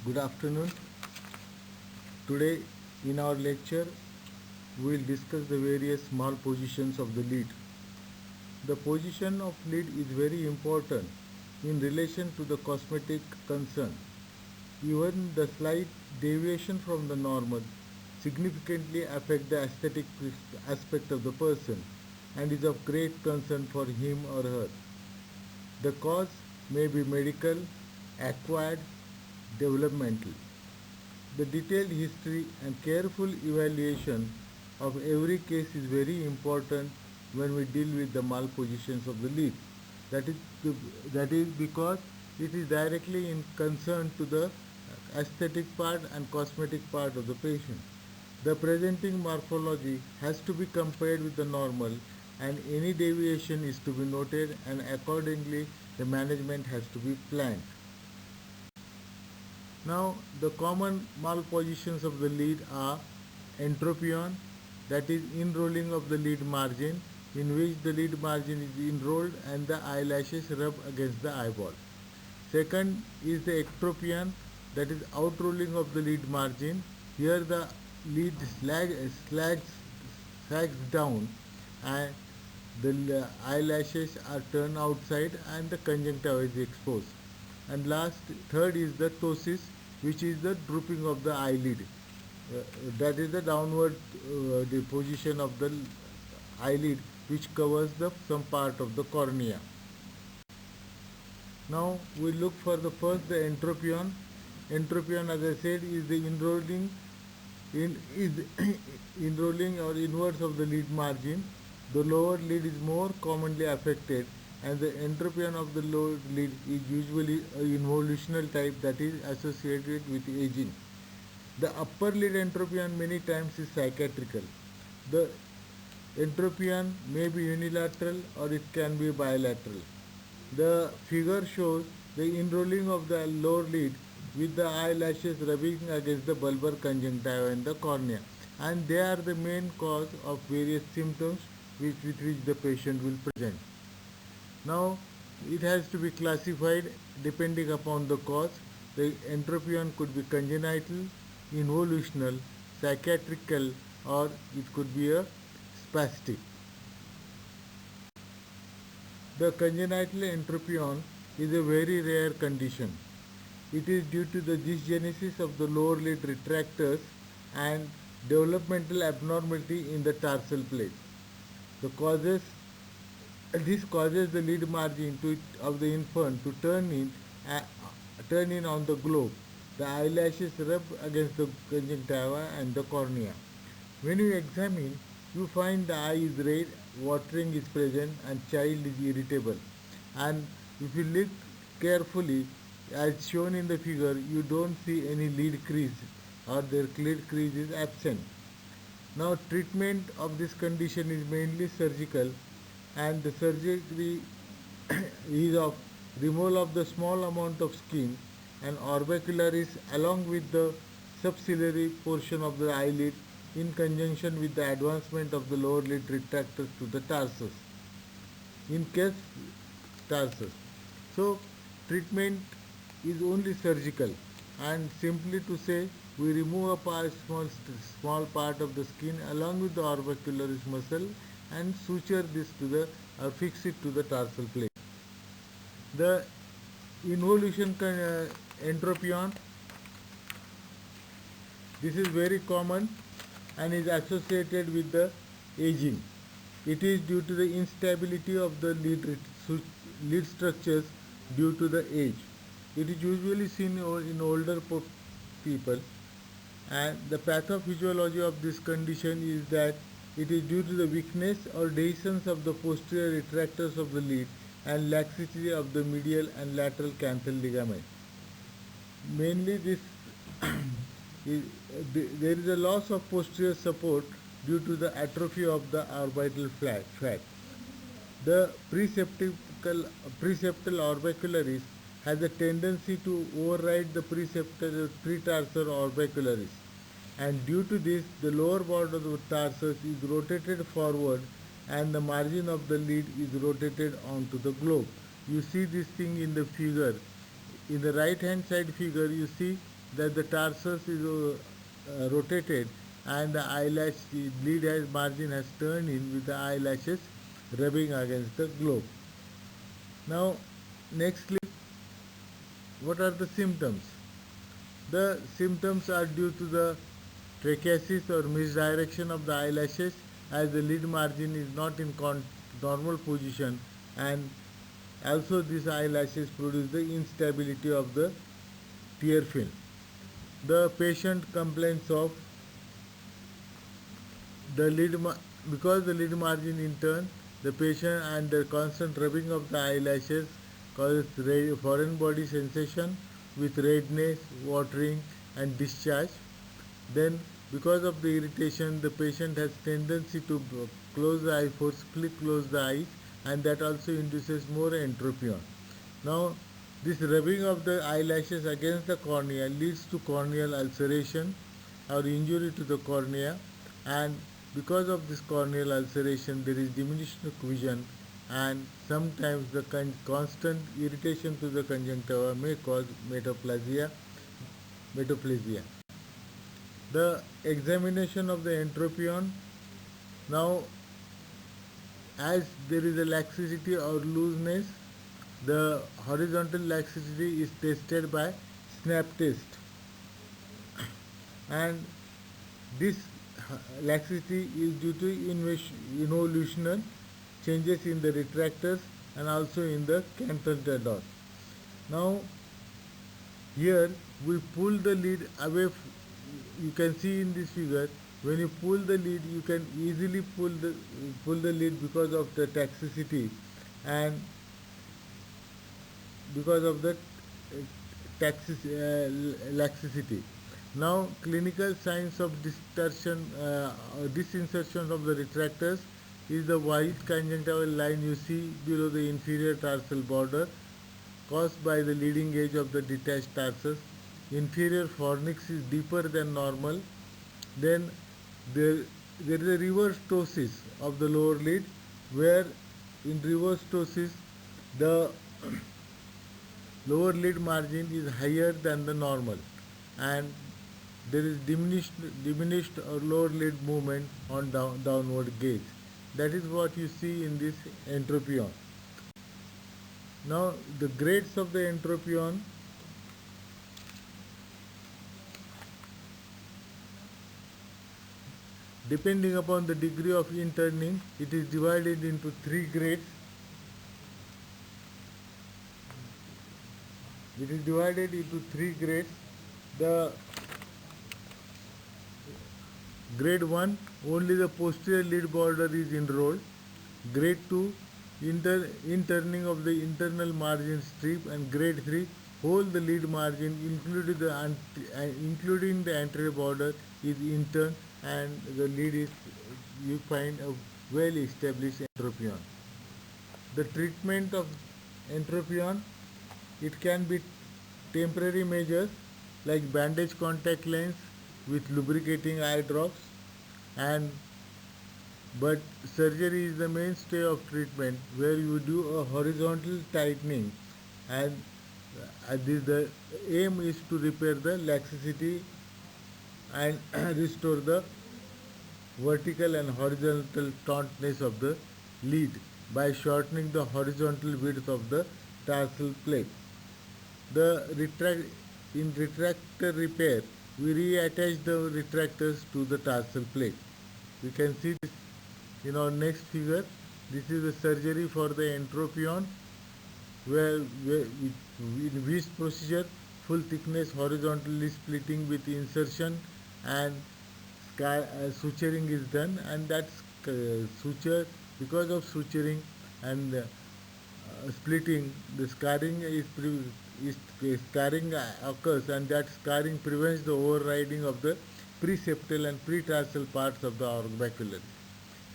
Good afternoon. Today in our lecture we will discuss the various small positions of the lead. The position of lead is very important in relation to the cosmetic concern. Even the slight deviation from the normal significantly affect the aesthetic aspect of the person and is of great concern for him or her. The cause may be medical, acquired, developmental. The detailed history and careful evaluation of every case is very important when we deal with the malpositions of the leaf. That is, that is because it is directly in concern to the aesthetic part and cosmetic part of the patient. The presenting morphology has to be compared with the normal and any deviation is to be noted and accordingly the management has to be planned. Now, the common malpositions of the lid are entropion, that is enrolling of the lid margin, in which the lid margin is enrolled and the eyelashes rub against the eyeball. Second is the ectropion, that is outrolling of the lid margin. Here the lid sags down and the eyelashes are turned outside and the conjunctiva is exposed. And third is the ptosis, which is the drooping of the eyelid. That is the downward the position of the eyelid, which covers the some part of the cornea. Now we look for the first the entropion. Entropion, as I said, is the is enrolling or inwards of the lid margin. The lower lid is more commonly affected, and the entropion of the lower lid is usually a involutional type that is associated with aging. The upper lid entropion many times is psychiatrical. The entropion may be unilateral or it can be bilateral. The figure shows the enrolling of the lower lid with the eyelashes rubbing against the bulbar conjunctiva and the cornea, and they are the main cause of various symptoms with which the patient will present. Now, it has to be classified depending upon the cause. The entropion could be congenital, involutional, psychiatrical, or it could be a spastic. The congenital entropion is a very rare condition. It is due to the dysgenesis of the lower lid retractors and developmental abnormality in the tarsal plate. The causes This causes the lid margin of the infant to turn in on the globe. The eyelashes rub against the conjunctiva and the cornea. When you examine, you find the eye is red, watering is present, and child is irritable. And if you look carefully, as shown in the figure, you don't see any lid crease or the lid crease is absent. Now, treatment of this condition is mainly surgical, and the surgery is of removal of the small amount of skin and orbicularis along with the subciliary portion of the eyelid in conjunction with the advancement of the lower lid retractors to the tarsus. In case tarsus. So, treatment is only surgical, and simply to say we remove small part of the skin along with the orbicularis muscle and suture this to the or fix it to the tarsal plate. The involution entropion, this is very common and is associated with the aging. It is due to the instability of the lid structures due to the age. It is usually seen in older people, and the pathophysiology of this condition is that it is due to the weakness or dehiscence of the posterior retractors of the lid and laxity of the medial and lateral canthal ligament. Mainly there is a loss of posterior support due to the atrophy of the orbital fat. The preceptal orbicularis has a tendency to override the pretarsal orbicularis, and due to this the lower border of the tarsus is rotated forward and the margin of the lid is rotated onto the globe. You see this thing in the figure. In the right hand side figure you see that the tarsus is rotated and the eyelash lid has margin has turned in with the eyelashes rubbing against the globe. Now, nextly, what are the symptoms? The symptoms are due to the trichiasis or misdirection of the eyelashes as the lid margin is not in normal position, and also these eyelashes produce the instability of the tear film. The patient complains of the because the lid margin in turn, the patient and the constant rubbing of the eyelashes causes foreign body sensation with redness, watering and discharge. Then because of the irritation, the patient has tendency to close the eye, forcefully close the eyes, and that also induces more entropion. Now, this rubbing of the eyelashes against the cornea leads to corneal ulceration or injury to the cornea, and because of this corneal ulceration, there is diminished vision, and sometimes the constant irritation to the conjunctiva may cause metaplasia. The examination of the entropion. Now, as there is a laxity or looseness, the horizontal laxity is tested by snap test, and this laxity is due to involutional changes in the retractors and also in the canthal dot. Now, here we pull the lid away. You can see in this figure, when you pull the lid, you can easily pull the lid because of the toxicity and because of the laxity. Now, clinical signs of distortion or disinsertion of the retractors is the white conjunctival line you see below the inferior tarsal border caused by the leading edge of the detached tarsus. Inferior fornix is deeper than normal. Then there, there is a reverse ptosis of the lower lid, where in reverse ptosis the lower lid margin is higher than the normal, and there is diminished or lower lid movement on downward gaze. That is what you see in this entropion. Now, the grades of the entropion. Depending upon the degree of interning, it is divided into three grades. It is divided into three grades. The grade 1, only the posterior lid border is enrolled. Grade 2, interning of the internal margin strip, and grade 3, whole the lid margin including the anterior border is interned, and the lid is, you find a well established entropion. The treatment of entropion, it can be temporary measures like bandage contact lens with lubricating eye drops, and but surgery is the mainstay of treatment, where you do a horizontal tightening, and the aim is to repair the laxity and restore the vertical and horizontal tautness of the lid by shortening the horizontal width of the tarsal plate. The in retractor repair, we reattach the retractors to the tarsal plate. We can see this in our next figure. This is the surgery for the entropion, where in which procedure full thickness horizontally splitting with insertion and suturing is done, and that suture, because of suturing and splitting, the scarring occurs, and that scarring prevents the overriding of the preseptal and pretarsal parts of the orbicular.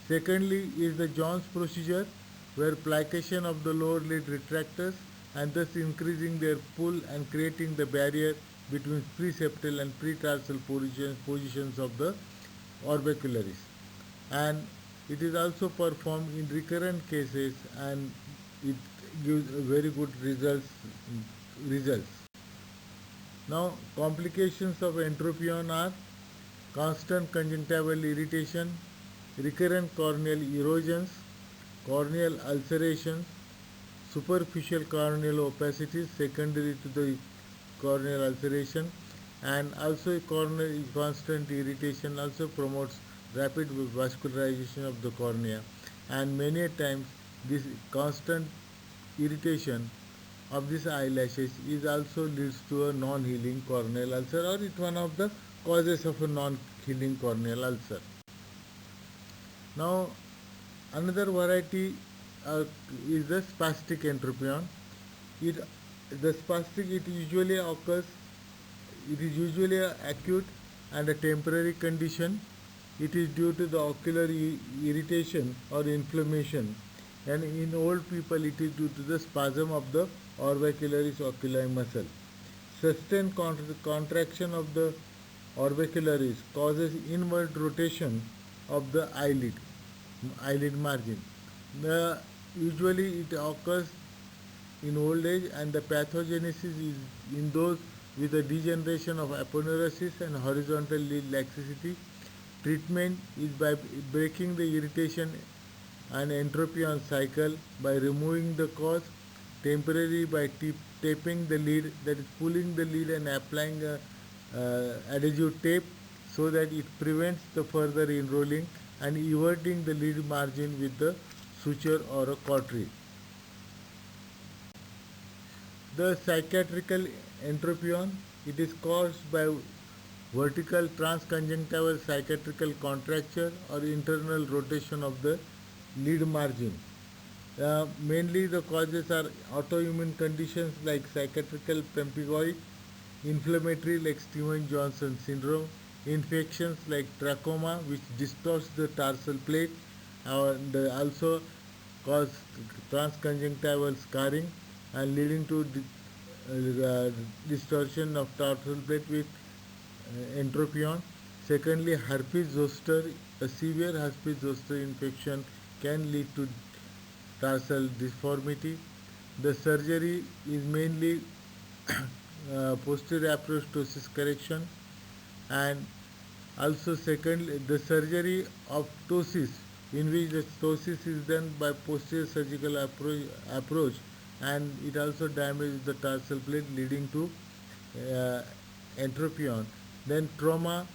Secondly is the Jones procedure, where plication of the lower lid retractors and thus increasing their pull and creating the barrier between preseptal and pretarsal positions of the orbicularis. And it is also performed in recurrent cases, and it gives very good results. Now, complications of entropion are constant conjunctival irritation, recurrent corneal erosions, corneal ulcerations, superficial corneal opacity secondary to the corneal ulceration, and also corneal constant irritation also promotes rapid vascularization of the cornea, and many times this constant irritation of these eyelashes is also leads to a non-healing corneal ulcer, or it's one of the causes of a non-healing corneal ulcer. Now, another variety is the spastic entropion. It, the spastic it usually occurs. It is usually acute and a temporary condition. It is due to the ocular irritation or inflammation, and in old people it is due to the spasm of the orbicularis oculi muscle. Sustained contraction of the orbicularis causes inward rotation of the eyelid margin. Usually it occurs in old age, and the pathogenesis is in those with a degeneration of aponeurosis and horizontal lid laxity. Treatment is by breaking the irritation and entropion cycle by removing the cause, temporarily by taping the lid, that is pulling the lid and applying a adhesive tape so that it prevents the further enrolling, and everting the lid margin with the suture or a cautery. The psychiatrical entropion, it is caused by vertical transconjunctival psychiatrical contracture or internal rotation of the lid margin. Mainly the causes are autoimmune conditions like psychiatrical pemphigoid, inflammatory like Stevens-Johnson syndrome, infections like trachoma which distorts the tarsal plate and also cause transconjunctival scarring and leading to distortion of tarsal plate with entropion. Secondly, herpes zoster, a severe herpes zoster infection can lead to tarsal deformity. The surgery is mainly posterior approach ptosis correction, and also second the surgery of ptosis, in which the ptosis is done by posterior surgical approach, and it also damages the tarsal plate leading to uh, entropion. Then trauma,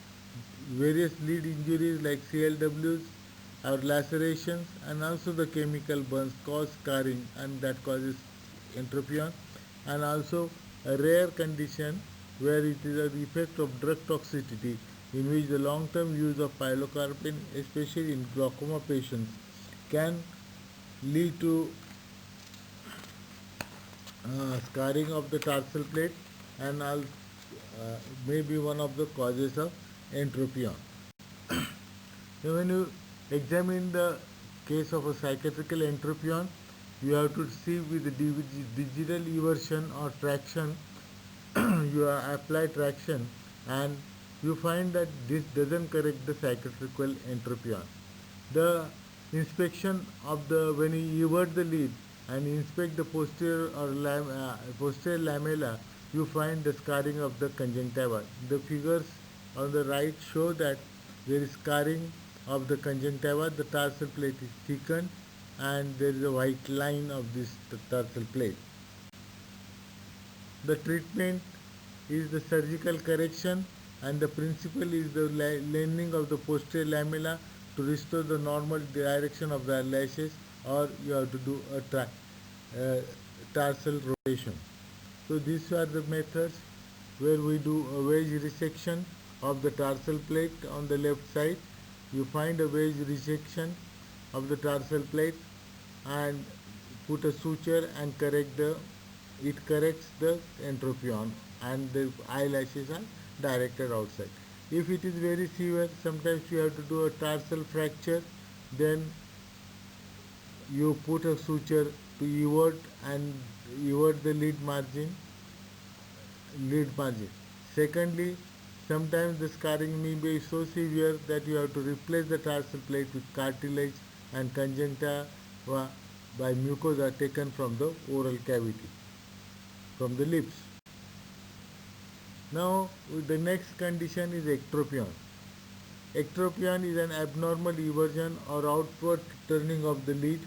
various lead injuries like CLWs or lacerations, and also the chemical burns cause scarring, and that causes entropion. And also a rare condition where it is an effect of drug toxicity, in which the long-term use of pilocarpine, especially in glaucoma patients, can lead to scarring of the tarsal plate, and may be one of the causes of entropion. Now, when you examine the case of a psychiatrical entropion, you have to see with the digital eversion or traction. You apply traction, and you find that this doesn't correct the psychiatrical entropion. The inspection of the, when you evert the lid and inspect the posterior or posterior lamella, you find the scarring of the conjunctiva. The figures on the right show that there is scarring of the conjunctiva. The tarsal plate is thickened, and there is a white line of this tarsal plate. The treatment is the surgical correction, and the principle is the leaning of the posterior lamella to restore the normal direction of the lashes, or you have to do a tarsal rotation. So these are the methods where we do a wedge resection of the tarsal plate on the left side. You find a wedge resection of the tarsal plate and put a suture and it corrects the entropion, and the eyelashes are directed outside. If it is very severe, sometimes you have to do a tarsal fracture, then you put a suture to evert the lid margin. Secondly, sometimes the scarring may be so severe that you have to replace the tarsal plate with cartilage and conjunctiva by mucosa taken from the oral cavity, from the lips. Now the next condition is ectropion. Ectropion is an abnormal eversion or outward turning of the lid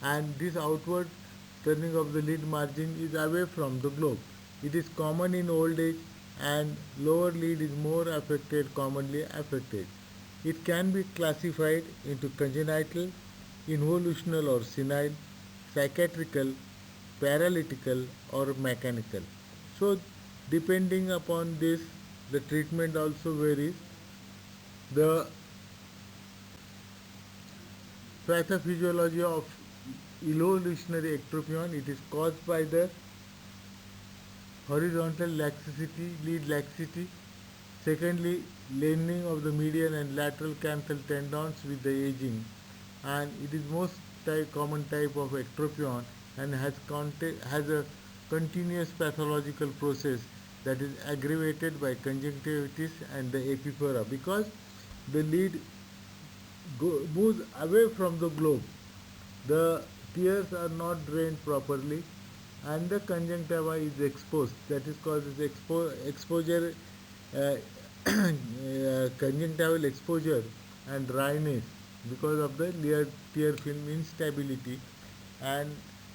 and this outward turning of the lid margin is away from the globe. It is common in old age and lower lid is more affected, commonly affected. It can be classified into congenital, involutional or senile, psychiatrical, paralytical or mechanical. So depending upon this, the treatment also varies. The pathophysiology of evolutionary ectropion, it is caused by the horizontal laxity, lead laxity. Secondly, lengthening of the median and lateral canthal tendons with the aging. And it is most common type of ectropion and has a continuous pathological process that is aggravated by conjunctivitis and the epiphora because the lead moves away from the globe. The tears are not drained properly and the conjunctiva is exposed. That is called as exposure, uh, conjunctival exposure and dryness because of the tear film instability, and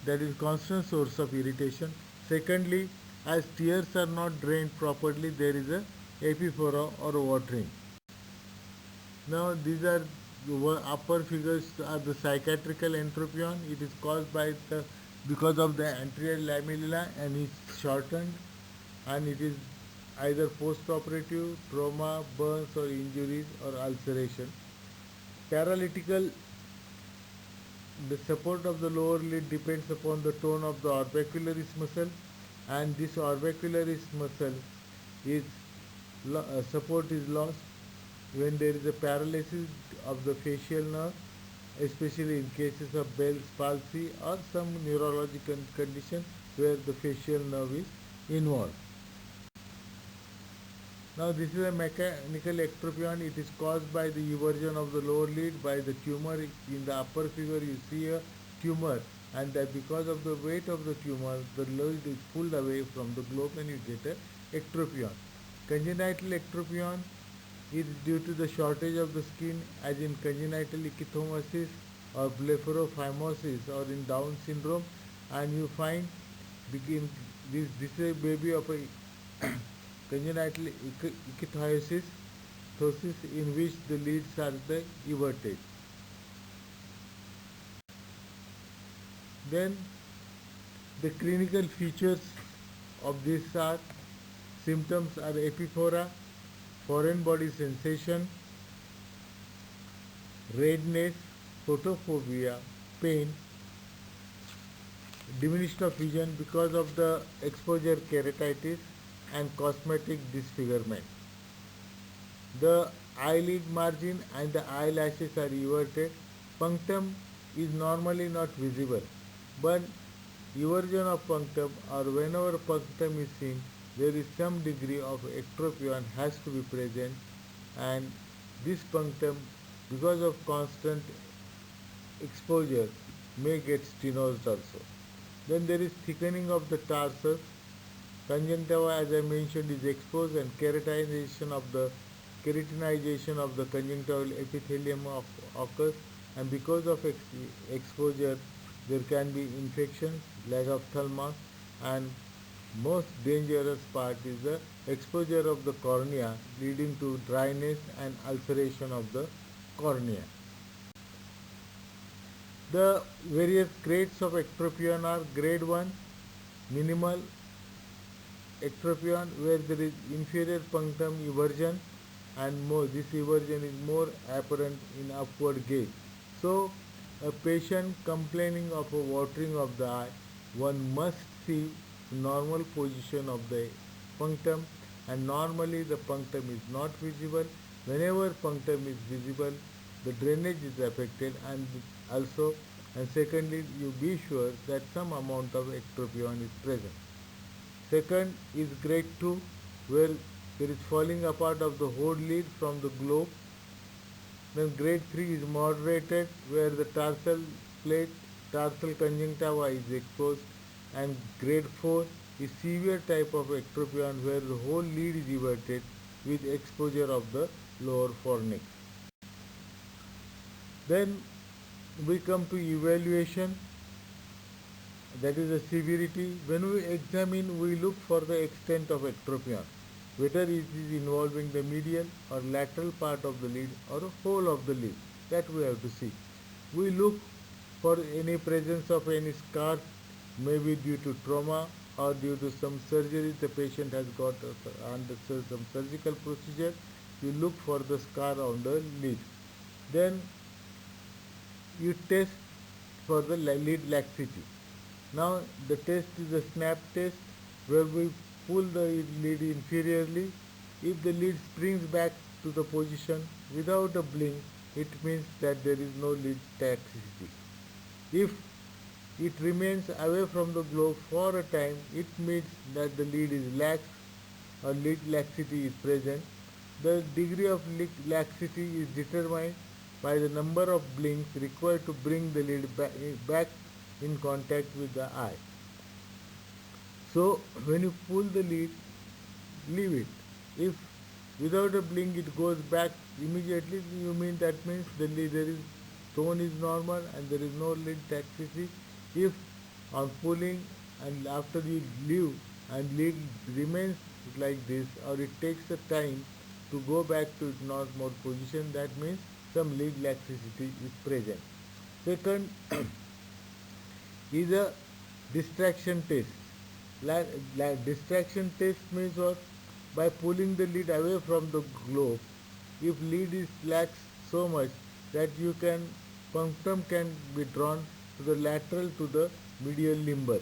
that is constant source of irritation. Secondly, as tears are not drained properly, there is a epiphora or watering. Now these are the upper figures are the psychiatrical entropion. It is caused by the because of the anterior lamella and it's shortened, and it is either post-operative trauma, burns or injuries or ulceration. Paralytical, the support of the lower lid depends upon the tone of the orbicularis muscle, and this orbicularis muscle is support is lost when there is a paralysis of the facial nerve, especially in cases of Bell's palsy or some neurological condition where the facial nerve is involved. Now this is a mechanical ectropion. It is caused by the eversion of the lower lid by the tumor. In the upper figure you see a tumor, and that because of the weight of the tumor the lid is pulled away from the globe and you get a ectropion. Congenital ectropion is due to the shortage of the skin, as in congenital ichthyosis or blepharophimosis or in Down syndrome, and you find begin this is a baby of a congenital ichthyosis in which the lids are the everted. Then the clinical features of this are symptoms are epiphora, foreign body sensation, redness, photophobia, pain, diminished of vision because of the exposure keratitis, and cosmetic disfigurement. The eyelid margin and the eyelashes are everted. Punctum is normally not visible, but eversion of punctum or whenever punctum is seen, there is some degree of ectropion has to be present, and this punctum, because of constant exposure, may get stenosed also. Then there is thickening of the tarsus. Conjunctiva, as I mentioned, is exposed, and keratinization of the conjunctival epithelium occurs, and because of exposure, there can be infections, lag of thalma, and most dangerous part is the exposure of the cornea, leading to dryness and ulceration of the cornea. The various grades of ectropion are grade 1, minimal ectropion, where there is inferior punctum eversion, and this eversion is more apparent in upward gaze. So a patient complaining of a watering of the eye, one must see normal position of the punctum, and normally the punctum is not visible. Whenever punctum is visible, the drainage is affected, and secondly you be sure that some amount of ectropion is present. Second is grade 2, where there is falling apart of the whole lid from the globe, Then grade 3 is moderated, where the tarsal plate, tarsal conjunctiva is exposed. And grade 4 is severe type of ectropion, where the whole lead is everted with exposure of the lower fornix. Then we come to evaluation, that is the severity. When we examine, we look for the extent of ectropion, whether it is involving the medial or lateral part of the lead or the whole of the lead. That we have to see. We look for any presence of any scar, maybe due to trauma or due to some surgery the patient has got under some surgical procedure. You look for the scar on the lead. Then you test for the lead laxity. Now the test is a snap test, where we pull the lead inferiorly. If the lead springs back to the position without a blink, it means that there is no lead laxity. If it remains away from the globe for a time, it means that the lead is lax or lead laxity is present. The degree of lead laxity is determined by the number of blinks required to bring the lead back in contact with the eye. So when you pull the lead, leave it. If without a blink it goes back immediately, you mean that means the lead, there is tone is normal and there is no lead laxity. If on pulling and after you leave and lead remains like this, or it takes a time to go back to its normal position, that means some lead laxity is present. Second is a distraction test. Distraction test means what? By pulling the lead away from the globe, if lead is lax so much that you can punctum can be drawn to the lateral to the medial limbus.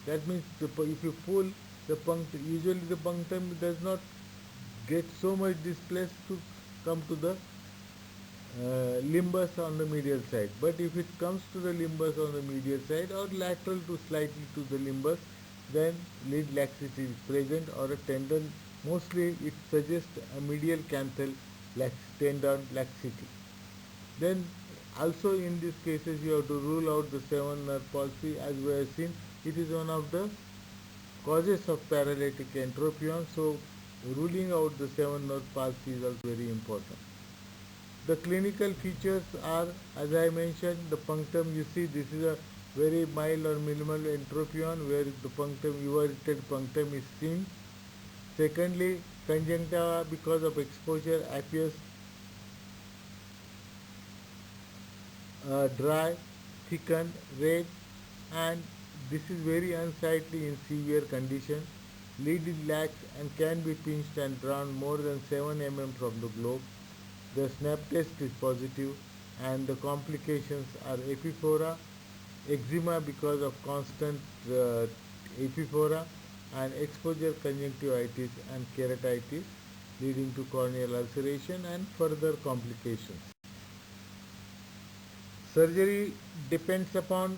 That means if you pull the punctum, usually the punctum does not get so much displaced to come to the limbus on the medial side. But if it comes to the limbus on the medial side or lateral to slightly to the limbus, then lead laxity is present or a tendon. Mostly it suggests a medial canthal tendon laxity. Then also in these cases you have to rule out the 7 nerve palsy. As we have seen, it is one of the causes of paralytic entropion. So ruling out the 7 nerve palsy is also very important. The clinical features are, as I mentioned, the punctum. You see, this is a very mild or minimal entropion, where the punctum, everted punctum is seen. Secondly, conjunctiva, because of exposure, appears dry, thickened, red, and this is very unsightly in severe condition. Lead is lax and can be pinched and drawn more than 7 mm from the globe. The snap test is positive, and the complications are epiphora, eczema because of constant epiphora, and exposure conjunctivitis and keratitis, leading to corneal ulceration and further complications. Surgery depends upon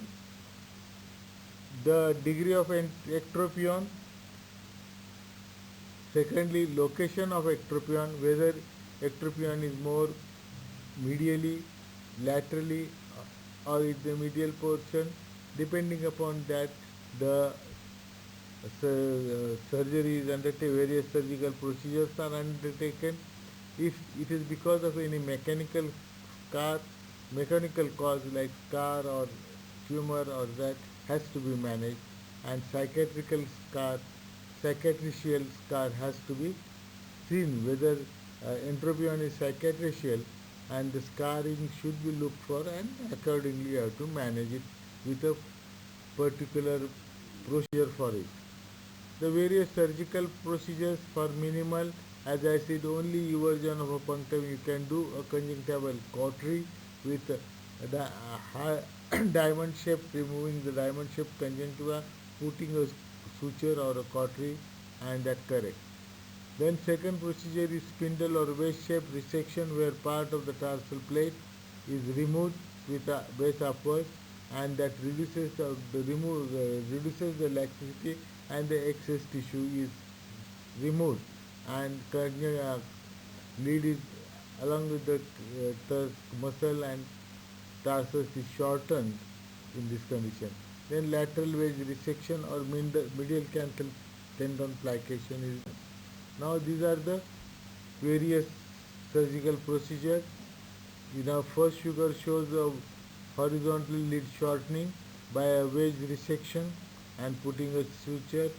the degree of ectropion. Secondly, location of ectropion, whether ectropion is more medially, laterally, or in the medial portion. Depending upon that, the surgery is undertaken, various surgical procedures are undertaken. If it is because of any mechanical cause like scar or tumor or that, has to be managed, and psychiatrical scar has to be seen whether entropion is psychiatricial, and the scarring should be looked for, and accordingly you have to manage it with a particular procedure for it. The various surgical procedures for minimal, as I said, only eversion of a punctum. You can do a conjunctival cautery with diamond shape, removing the diamond shaped conjunctiva, putting a suture or a cautery, and that correct. Then second procedure is spindle or wedge shaped resection, where part of the tarsal plate is removed with a base upwards, and that reduces the laxity, and the excess tissue is removed, and lead is along with the muscle and tarsus is shortened in this condition. Then lateral wedge resection or medial canthal tendon plication is done. Now these are the various surgical procedures. In our first figure shows a horizontal lead shortening by a wedge resection and putting a suture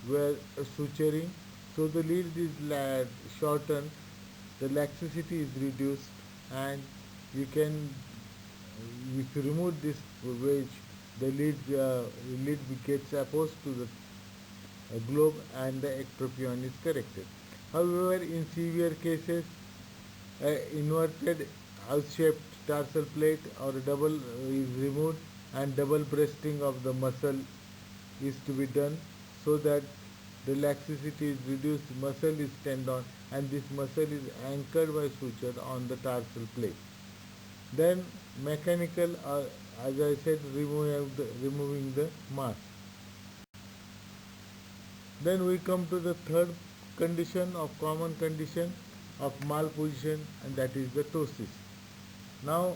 where suturing. So the lead is shortened, the laxicity is reduced, and you can, if you remove this wedge, the lead gets opposed to the globe and the ectropion is corrected. However, in severe cases, inverted house-shaped tarsal plate or double is removed and double breasting of the muscle is to be done so that the laxicity is reduced, muscle is tendon, and this muscle is anchored by suture on the tarsal plate. Then mechanical, as I said, removing the mass. Then we come to the third condition of common condition of malposition, and that is the ptosis. Now,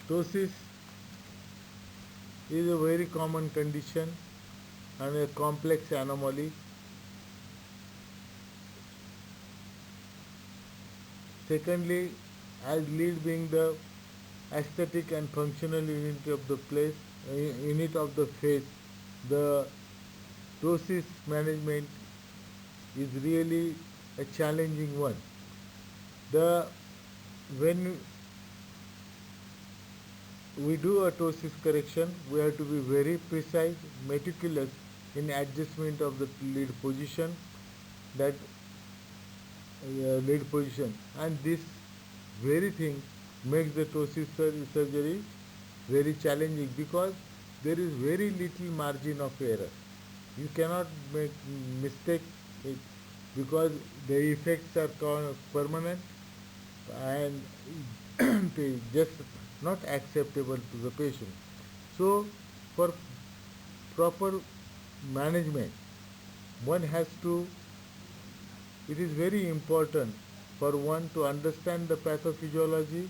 ptosis is a very common condition and a complex anomaly. Secondly, as lead being the aesthetic and functional unit of the unit of the face, the ptosis management is really a challenging one. When we do a ptosis correction, we have to be very precise, meticulous in adjustment of the lead position, that lead position, and this very thing makes the ptosis surgery very challenging because there is very little margin of error. You cannot make mistake because the effects are permanent and just not acceptable to the patient. So, for proper management, one has to, it is very important for one to understand the pathophysiology.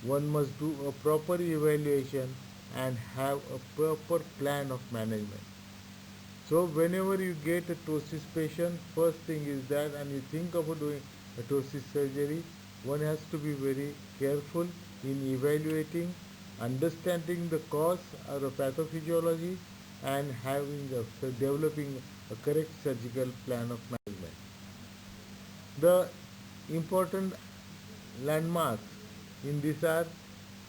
One must do a proper evaluation and have a proper plan of management. So whenever you get a ptosis patient, first thing is that, and you think about doing a ptosis surgery, one has to be very careful in evaluating, understanding the cause or the pathophysiology, and developing a correct surgical plan of management. The important landmarks in this are,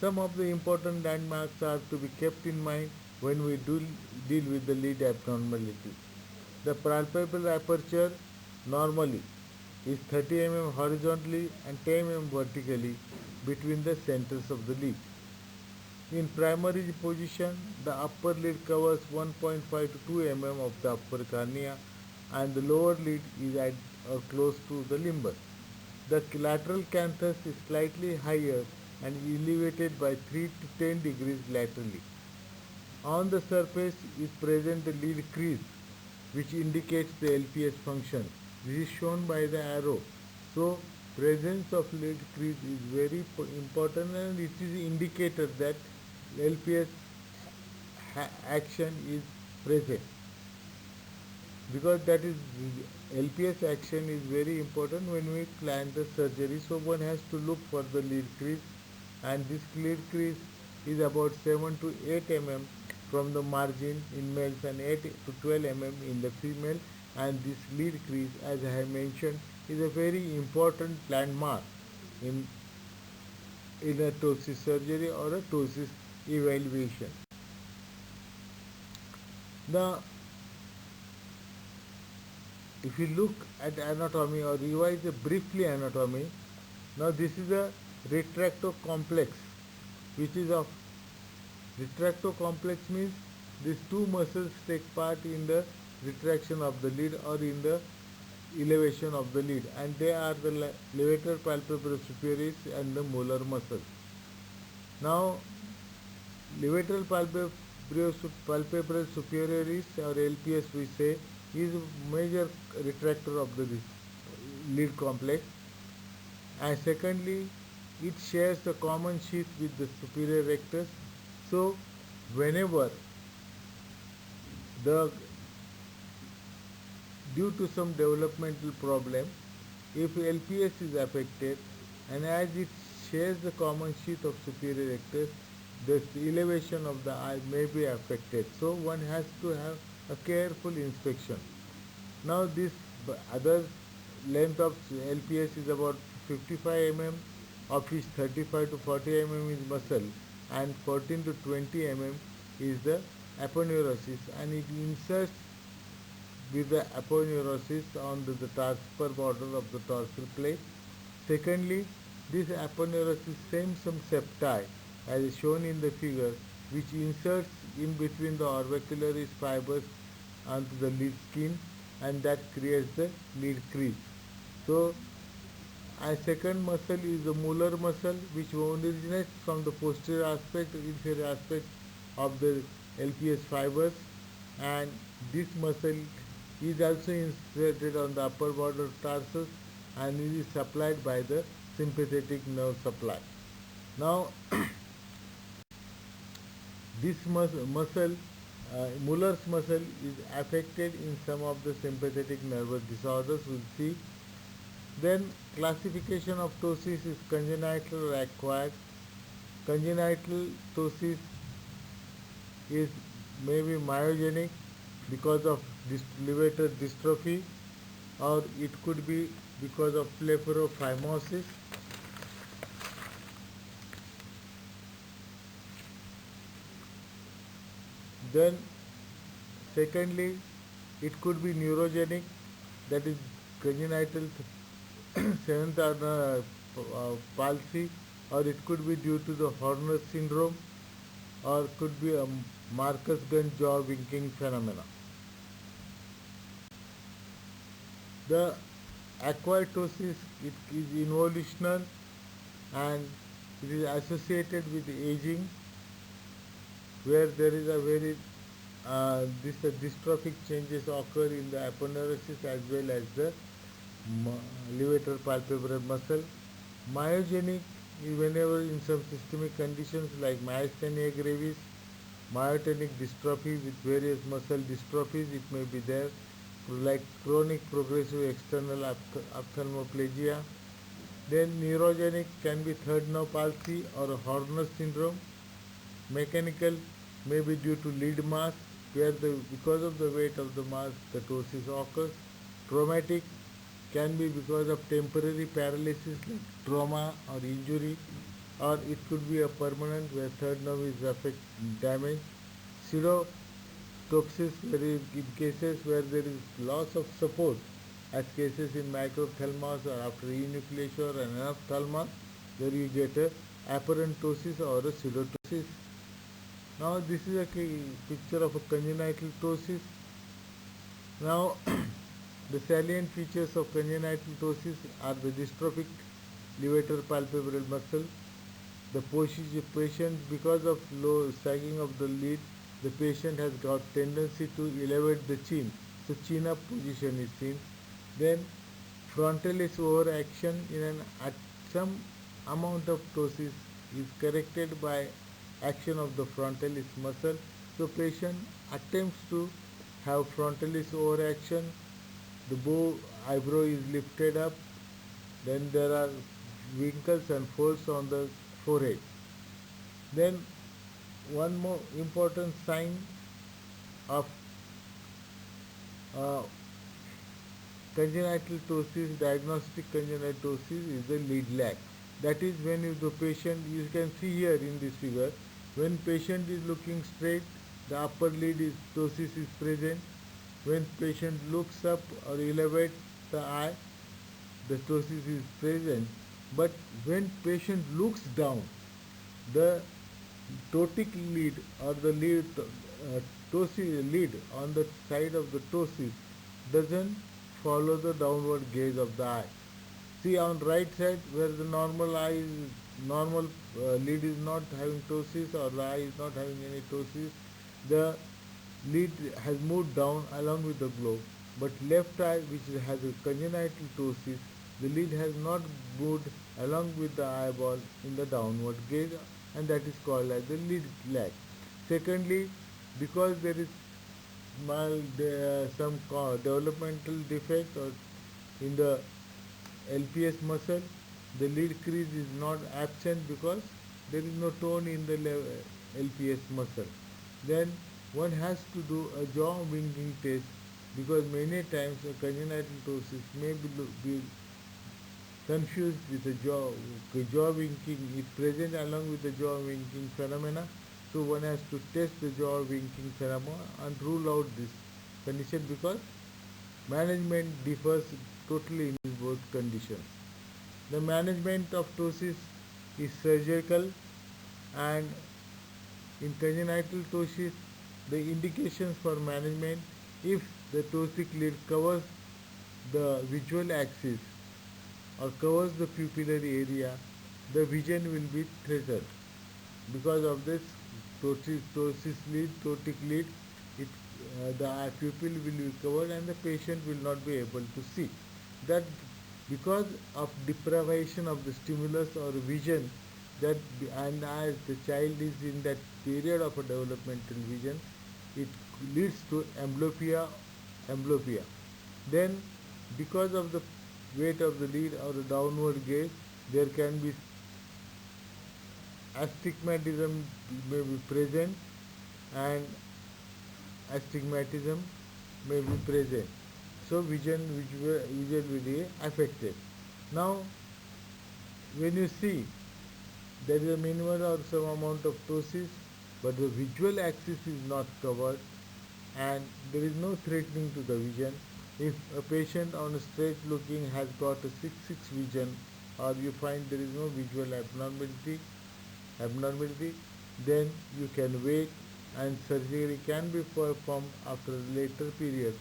some of the important landmarks are to be kept in mind when we deal with the lead abnormality. The palpebral aperture normally is 30 mm horizontally and 10 mm vertically between the centers of the lead. In primary position, the upper lid covers 1.5 to 2 mm of the upper cornea and the lower lid is at or close to the limbus. The lateral canthus is slightly higher and elevated by 3 to 10 degrees laterally. On the surface is present the lead crease, which indicates the LPS function. This is shown by the arrow. So, presence of lead crease is very important, and it is indicator that LPS action is present. Because that is, LPS action is very important when we plan the surgery. So one has to look for the lead crease, and this lead crease is about 7 to 8 mm from the margin in males and 8 to 12 mm in the female, and this lead crease, as I have mentioned, is a very important landmark in a ptosis surgery or a ptosis evaluation. Now, if you look at anatomy or revise briefly anatomy, now this is a retractocomplex, which is of, retractocomplex means these two muscles take part in the retraction of the lid or in the elevation of the lid, and they are the levator palpebrae superioris and the molar muscle. Now, levator palpebrae superioris or LPS we say is a major retractor of the lid complex. And secondly, it shares a common sheath with the superior rectus. So whenever the due to some developmental problem, if LPS is affected and as it shares the common sheath of superior rectus, the elevation of the eye may be affected. So one has to have a careful inspection. Now this other length of LPS is about 55 mm, of which 35 to 40 mm is muscle and 14 to 20 mm is the aponeurosis, and it inserts with the aponeurosis on the upper border of the dorsal plate. Secondly, this aponeurosis sends some septi as is shown in the figure, which inserts in between the orbicularis fibers onto the lid skin, and that creates the lid crease. So a second muscle is the molar muscle, which originates from the posterior aspect, inferior aspect of the LPS fibers, and this muscle is also inserted on the upper border of tarsus and it is supplied by the sympathetic nerve supply. Now, this Muller's muscle, is affected in some of the sympathetic nervous disorders. We'll see. Then classification of ptosis is congenital or acquired. Congenital ptosis is maybe myogenic because of levator dystrophy, or it could be because of blepharophimosis. Then secondly, it could be neurogenic, that is congenital seventh palsy, or it could be due to the Horner syndrome, or could be a Marcus-Gunn jaw winking phenomena. The acquired ptosis, it is involutional and it is associated with aging, where there is a very dystrophic changes occur in the aponeurosis as well as the levator palpebral muscle. Myogenic is whenever in some systemic conditions like myasthenia gravis, myotonic dystrophy with various muscle dystrophies, it may be there, like chronic progressive external ophthalmoplegia. Then neurogenic can be third nerve palsy or Horner syndrome. Mechanical may be due to lead mass, where because of the weight of the mass the ptosis occurs. Traumatic can be because of temporary paralysis like trauma or injury, or it could be a permanent where third nerve is damaged. Pseudotoxis, in cases where there is loss of support, as cases in microphthalmos or after enucleation or anophthalmos, where you get a apparent ptosis or a pseudotoxis. Now this is a picture of a congenital ptosis. Now the salient features of congenital ptosis are the dystrophic levator palpebral muscle. The patient, because of low sagging of the lid, the patient has got tendency to elevate the chin. So chin up position is seen. Then frontalis overaction at some amount of ptosis is corrected by action of the frontalis muscle. So patient attempts to have frontalis overaction. The eyebrow is lifted up. Then there are wrinkles and folds on the forehead. Then one more important sign of congenital ptosis, diagnostic congenital ptosis, is the lid lag. That is when the patient, you can see here in this figure, when patient is looking straight, the upper lid ptosis is present. When patient looks up or elevates the eye, the ptosis is present. But when patient looks down, the ptotic lid or the lid on the side of the ptosis doesn't follow the downward gaze of the eye. See, on right side where the normal lid is not having ptosis, or the eye is not having any ptosis, the lid has moved down along with the globe. But left eye, which has a congenital ptosis, The lid has not moved along with the eyeball in the downward gaze, and that is called as the lid lag. Secondly, because there is some developmental defect or in the LPS muscle, the lid crease is not absent because there is no tone in the LPS muscle. Then one has to do a jaw winking test because many times a congenital ptosis may be confused with the jaw winking is present along with the jaw winking phenomena. So one has to test the jaw winking phenomena and rule out this condition because management differs totally in both conditions. The management of ptosis is surgical, and in congenital ptosis, the indications for management, if the ptosic lid covers the visual axis or covers the pupillary area, the vision will be threatened. Because of this ptosis lid, ptotic lid, the pupil will be covered and the patient will not be able to see. That because of deprivation of the stimulus or vision, that and as the child is in that period of a developmental vision, it leads to amblyopia. Then because of the weight of the lid or the downward gaze, there can be astigmatism may be present, and astigmatism may be present. So vision will be affected. Now, when you see there is a minimal or some amount of ptosis, but the visual axis is not covered, and there is no threatening to the vision. If a patient on a straight looking has got a 6-6 vision, or you find there is no visual abnormality, then you can wait and surgery can be performed after a later period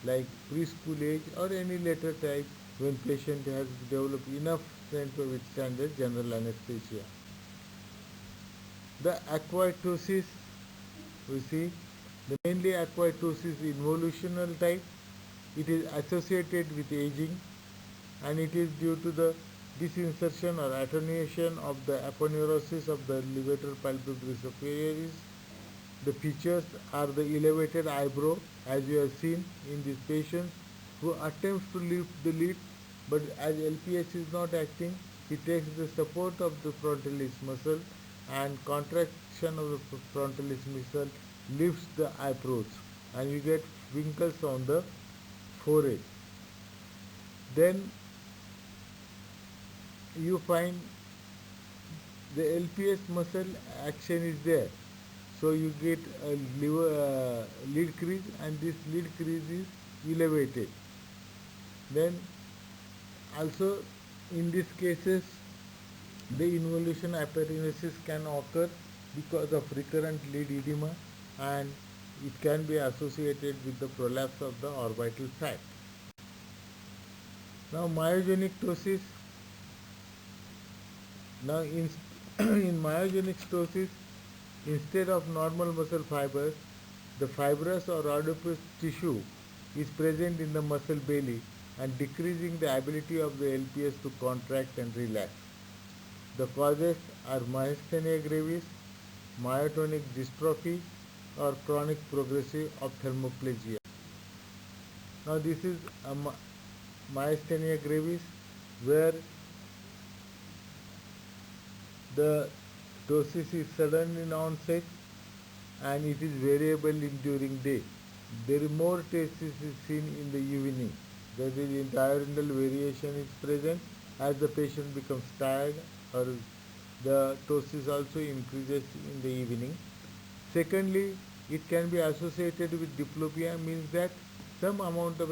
like preschool age or any later type when patient has developed enough strength to withstand the general anesthesia. The acquired ptosis, we see, the mainly acquired ptosis is involutional type. It is associated with aging, and it is due to the disinsertion or attenuation of the aponeurosis of the levator palpebrae superioris. The features are the elevated eyebrow, as you have seen in these patients who attempts to lift the lid, but as LPS is not acting, he takes the support of the frontalis muscle, and contraction of the frontalis muscle lifts the eyebrows, and you get wrinkles on the forehead. Then you find the LPS muscle action is there. So you get a lid crease, and this lid crease is elevated. Then also in these cases the involution aponeurosis can occur because of recurrent lid edema, and it can be associated with the prolapse of the orbital sac. Now myogenic ptosis. Now in myogenic ptosis, instead of normal muscle fibers, the fibrous or adipose tissue is present in the muscle belly and decreasing the ability of the LPS to contract and relax. The causes are myasthenia gravis, myotonic dystrophy, or chronic progressive ophthalmoplegia. Now this is a myasthenia gravis, where the ptosis is sudden in onset and it is variable in during day. There is more ptosis is seen in the evening. That is, diurnal variation is present as the patient becomes tired, or the ptosis also increases in the evening. Secondly, it can be associated with diplopia, means that some amount of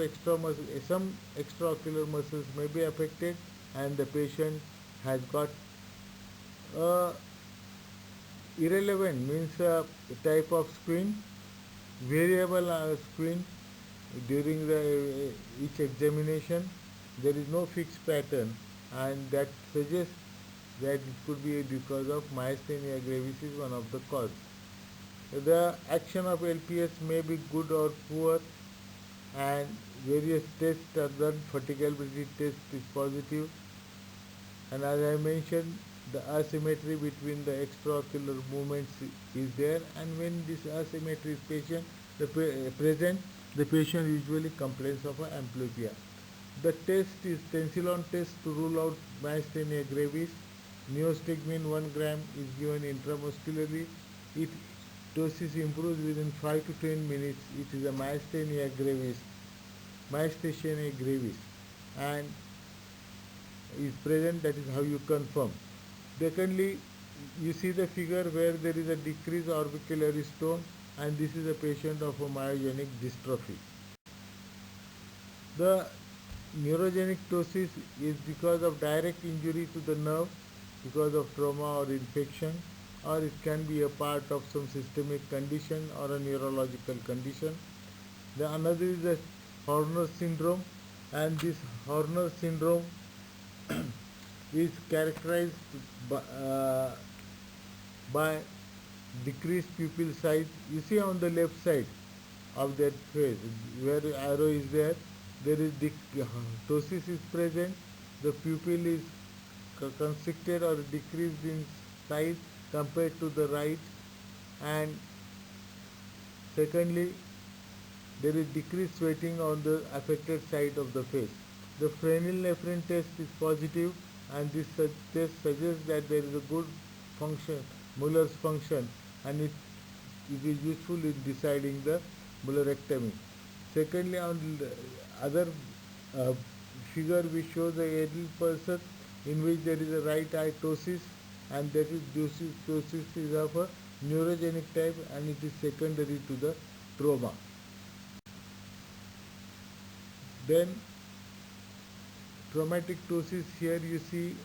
some extraocular muscles may be affected, and the patient has got irrelevant, means a type of squint, variable squint during the each examination. There is no fixed pattern, and that suggests that it could be because of myasthenia gravis is one of the cause. The action of LPS may be good or poor, and various tests are done. Fatigability test is positive, and as I mentioned, the asymmetry between the extraocular movements is there, and when this asymmetry is present, the patient usually complains of amblyopia. The test is tensilon test to rule out myasthenia gravis. Neostigmine 1 gram is given intramuscularly. It Ptosis improves within 5 to 10 minutes. It is a myasthenia gravis, and is present. That is how you confirm. Secondly, you see the figure where there is a decreased orbicillary stone, and this is a patient of a myogenic dystrophy. The neurogenic ptosis is because of direct injury to the nerve, because of trauma or infection, or it can be a part of some systemic condition or a neurological condition. The another is the Horner syndrome, and this Horner syndrome is characterized by, by decreased pupil size. You see on the left side of that face where arrow is there is ptosis is present. The pupil is constricted or decreased in size compared to the right, and secondly, there is decreased sweating on the affected side of the face. The phenylnephrine test is positive, and this test suggests that there is a good function, Muller's function, and it is useful in deciding the Mullerectomy. Secondly, on the other uh, figure, we show the adult person in which there is a right eye ptosis, and that is ptosis is of a neurogenic type, and it is secondary to the trauma. Then traumatic ptosis, here you see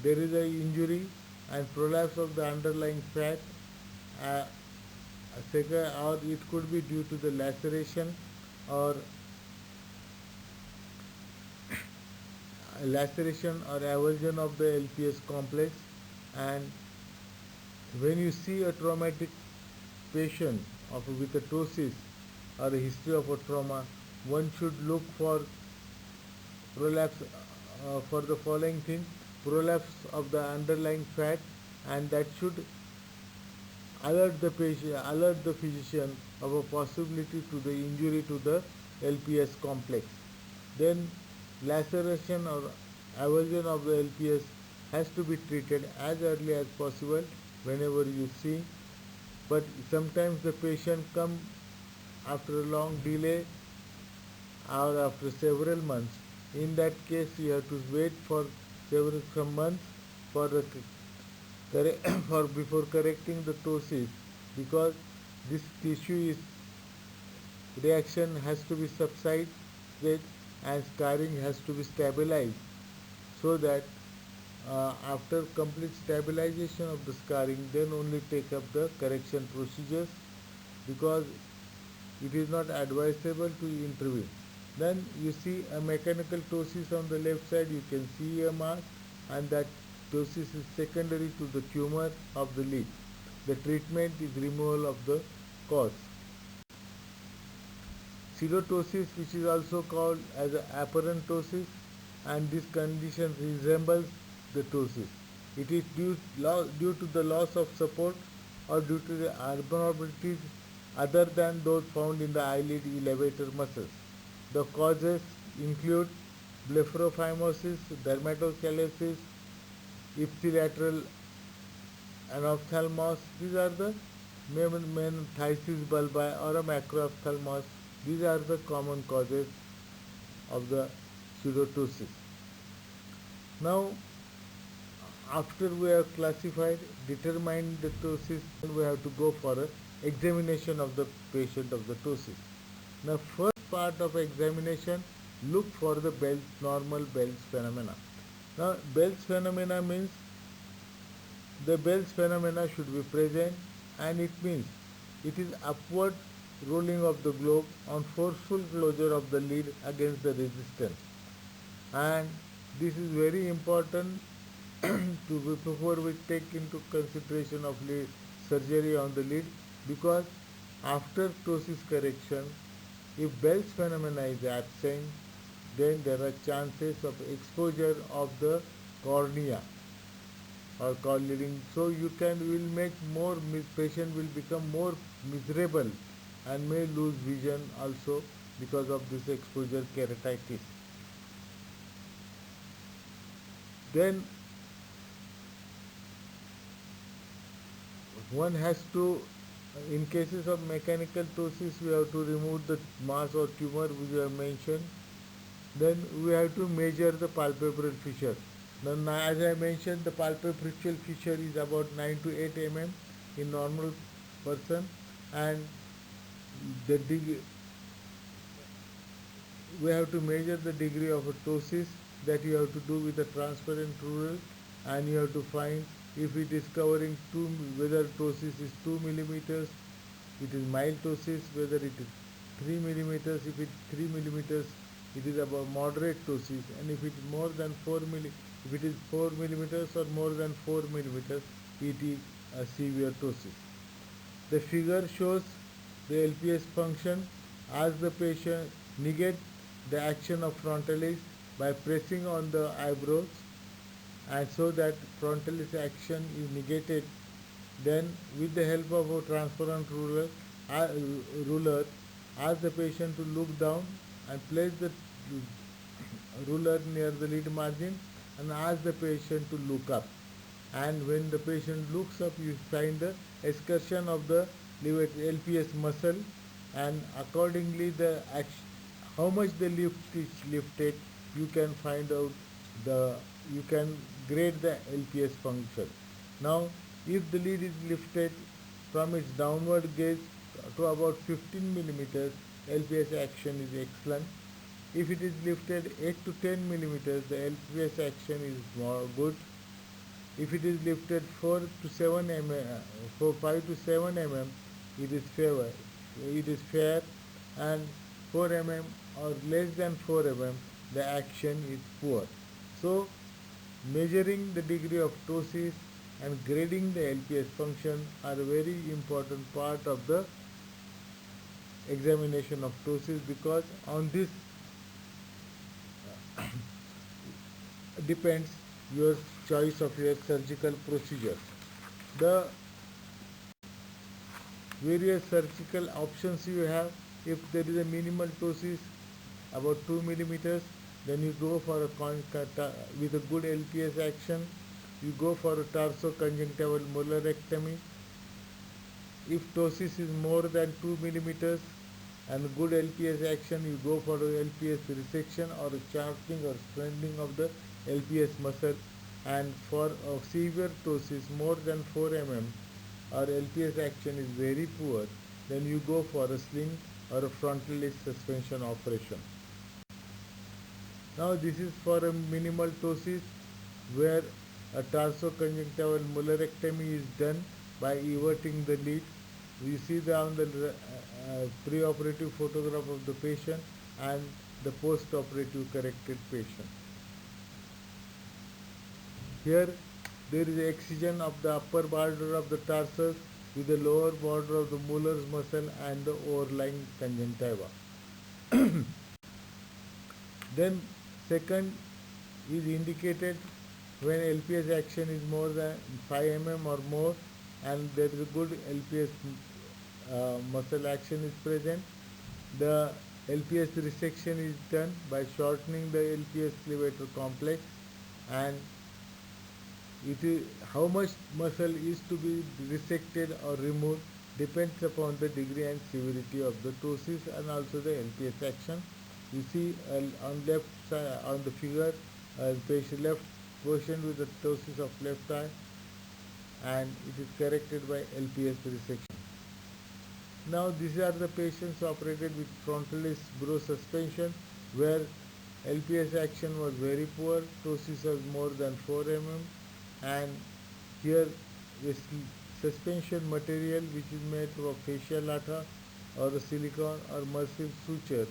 there is a injury and prolapse of the underlying fat, uh, or it could be due to the laceration or avulsion of the LPS complex. And when you see a traumatic patient with a ptosis or a history of a trauma, one should look for prolapse for the following thing: prolapse of the underlying fat, and that should alert the physician of a possibility to the injury to the LPS complex. Then laceration or avulsion of the LPS has to be treated as early as possible whenever you see, but sometimes the patient come after a long delay or after several months. In that case, you have to wait for some months for the for before correcting the ptosis, because this tissue is reaction has to be subsided and scarring has to be stabilized, so that after complete stabilization of the scarring, then only take up the correction procedures, because it is not advisable to intervene. Then you see a mechanical ptosis on the left side, you can see a mark, and that ptosis is secondary to the tumor of the lid. The treatment is removal of the cause. Pseudotosis, which is also called as apparent ptosis, and this condition resembles the ptosis. It is due to the loss of support or due to the abnormalities other than those found in the eyelid elevator muscles. The causes include blepharophimosis, dermatocalasis, ipsilateral anophthalmos. These are the main phthisis bulbi or a macrophthalmos. These are the common causes of the pseudotosis. Now, after we have classified, determined the ptosis, we have to go for a examination of the patient of the ptosis. Now, first part of examination, look for the normal Bell's phenomena. Now, Bell's phenomena means the Bell's phenomena should be present, and it means it is upward rolling of the globe on forceful closure of the lid against the resistance. And this is very important before we take into consideration of surgery on the lid, because after ptosis correction, If Bell's phenomena is absent, then there are chances of exposure of the cornea or cornealing. So you can will make more patient will become more miserable and may lose vision also because of this exposure keratitis. Then one has to, in cases of mechanical ptosis, we have to remove the mass or tumor which we have mentioned. Then we have to measure the palpebral fissure. Now, as I mentioned, the palpebral fissure is about 9 to 8 mm in normal person, and the we have to measure the degree of ptosis. That you have to do with a transparent ruler, and you have to find if it is covering whether ptosis is 2 millimeters, it is mild ptosis, whether it is 3 millimeters, if it is 3 millimeters, it is about moderate ptosis, and if it is more than if it is 4 millimeters or more than 4 millimeters, it is a severe ptosis. The figure shows the LPS function as the patient negates the action of frontalis by pressing on the eyebrows, and so that frontalis action is negated. Then with the help of a transparent ruler ask the patient to look down and place the ruler near the lid margin and ask the patient to look up. And when the patient looks up, you find the excursion of the LPS muscle, and accordingly the how much the lift is lifted, you can find out you can grade the LPS function. Now, if the lid is lifted from its downward gaze to about 15 millimeters, LPS action is excellent. If it is lifted 8 to 10 millimeters, the LPS action is more good. If it is lifted 4 to 7 mm, for 5 to 7 mm, it is fair, and 4 mm or less than 4 mm, the action is poor. So, measuring the degree of ptosis and grading the LPS function are a very important part of the examination of ptosis, because on this depends your choice of your surgical procedure. The various surgical options you have, if there is a minimal ptosis about 2 millimeters, then you go for with a good LPS action, you go for a tarsoconjunctival molar-ectomy. If ptosis is more than 2 millimeters and good LPS action, you go for a LPS resection or a shortening or strengthening of the LPS muscle. And for a severe ptosis more than 4 mm or LPS action is very poor, then you go for a sling or a frontalis suspension operation. Now this is for a minimal ptosis where a tarsoconjunctival molar-ectomy is done by everting the lid. You see on the pre-operative photograph of the patient and the post-operative corrected patient. Here there is excision of the upper border of the tarsus with the lower border of the Mueller's muscle and the overlying conjunctiva. Then second is indicated when LPS action is more than 5 mm or more, and there is a good LPS muscle action is present. The LPS resection is done by shortening the LPS levator complex, and it is how much muscle is to be resected or removed depends upon the degree and severity of the ptosis and also the LPS action. You see on left side on the figure, patient left patient with the ptosis of left eye, and it is corrected by LPS resection. Now these are the patients operated with frontalis brow suspension where LPS action was very poor, ptosis was more than 4 mm, and here this suspension material which is made of facial lata or a silicone or mersive suture,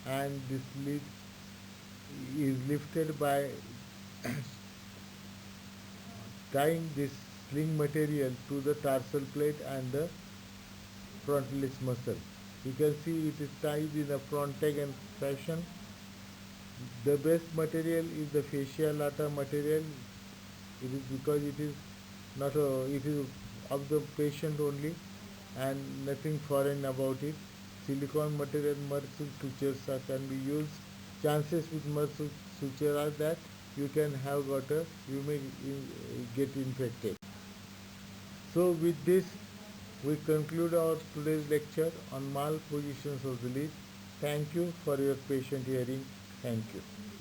and this lid is lifted by tying this sling material to the tarsal plate and the frontalis muscle. You can see it is tied in a front tag and fashion. The best material is the fasciolata material. It is because it is not it is of the patient only and nothing foreign about it. Silicone material merced sutures can be used. Chances with merced suture are that you can have got a you may get infected. So with this we conclude our today's lecture on malpositions of the leaf. Thank you for your patient hearing. Thank you.